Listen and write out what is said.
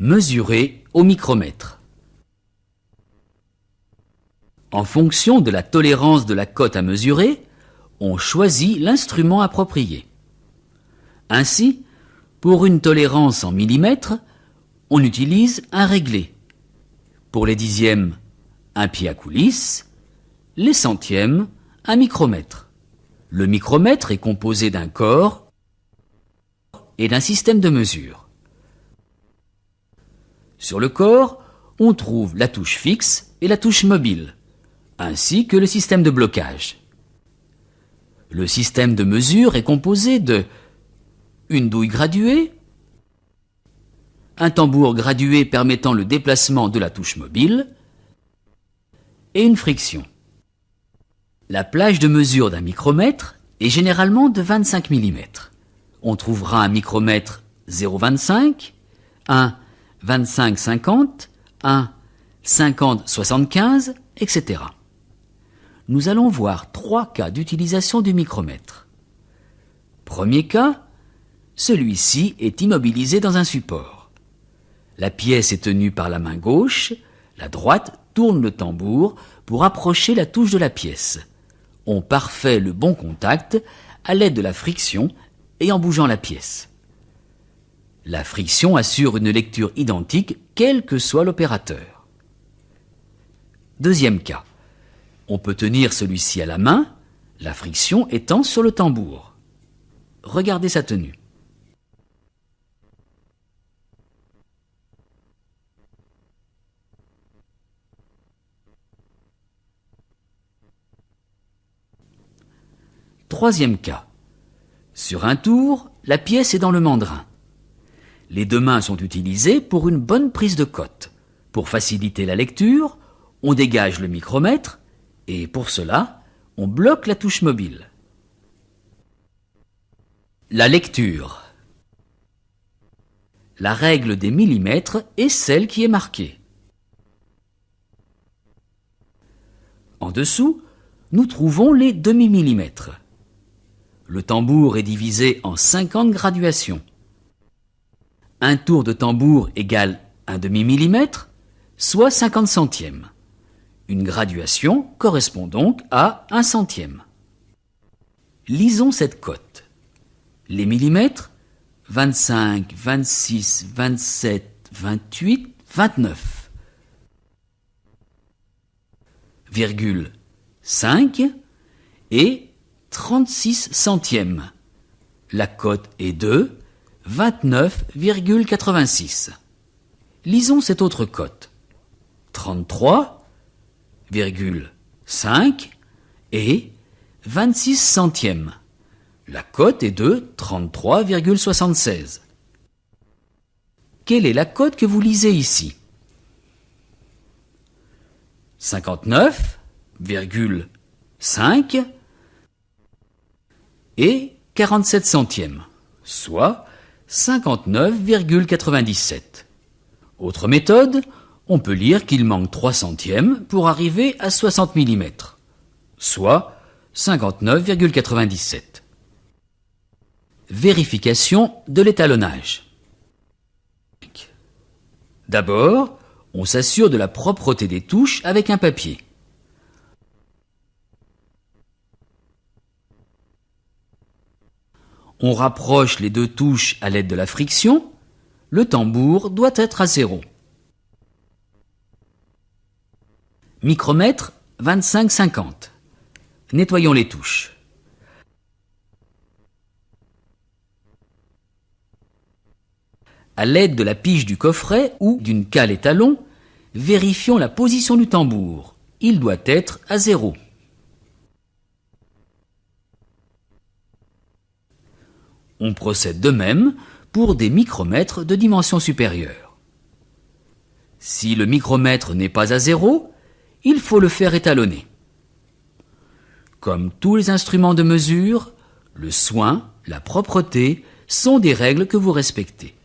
Mesurer au micromètre. En fonction de la tolérance de la cote à mesurer, on choisit l'instrument approprié. Ainsi, pour une tolérance en millimètres, on utilise un réglé. Pour les dixièmes, un pied à coulisse, les centièmes, un micromètre. Le micromètre est composé d'un corps et d'un système de mesure. Sur le corps, on trouve la touche fixe et la touche mobile, ainsi que le système de blocage. Le système de mesure est composé de une douille graduée, un tambour gradué permettant le déplacement de la touche mobile et une friction. La plage de mesure d'un micromètre est généralement de 25 mm. On trouvera un micromètre 0,25, un 25-50, un 50-75, etc. Nous allons voir 3 cas d'utilisation du micromètre. Premier cas, celui-ci est immobilisé dans un support. La pièce est tenue par la main gauche, la droite tourne le tambour pour approcher la touche de la pièce. On parfait le bon contact à l'aide de la friction et en bougeant la pièce. La friction assure une lecture identique quel que soit l'opérateur. Deuxième cas. On peut tenir celui-ci à la main, la friction étant sur le tambour. Regardez sa tenue. Troisième cas. Sur un tour, la pièce est dans le mandrin. Les deux mains sont utilisées pour une bonne prise de cote. Pour faciliter la lecture, on dégage le micromètre et pour cela, on bloque la touche mobile. La lecture. La règle des millimètres est celle qui est marquée. En dessous, nous trouvons les demi-millimètres. Le tambour est divisé en 50 graduations. Un tour de tambour égale un demi-millimètre, soit 50 centièmes. Une graduation correspond donc à 1 centième. Lisons cette cote. Les millimètres, 25, 26, 27, 28, 29. Virgule 5 et 36 centièmes. La cote est de 29,86. Lisons cette autre cote. 33,5 et 26 centièmes. La cote est de 33,76. Quelle est la cote que vous lisez ici? 59,5 et 47 centièmes, soit 59,97. Autre méthode, on peut lire qu'il manque 3 centièmes pour arriver à 60 mm, soit 59,97. Vérification de l'étalonnage. D'abord, on s'assure de la propreté des touches avec un papier. On rapproche les deux touches à l'aide de la friction. Le tambour doit être à 0. Micromètre 25-50. Nettoyons les touches. À l'aide de la pige du coffret ou d'une cale étalon, vérifions la position du tambour. Il doit être à 0. On procède de même pour des micromètres de dimension supérieure. Si le micromètre n'est pas à 0, il faut le faire étalonner. Comme tous les instruments de mesure, le soin, la propreté sont des règles que vous respectez.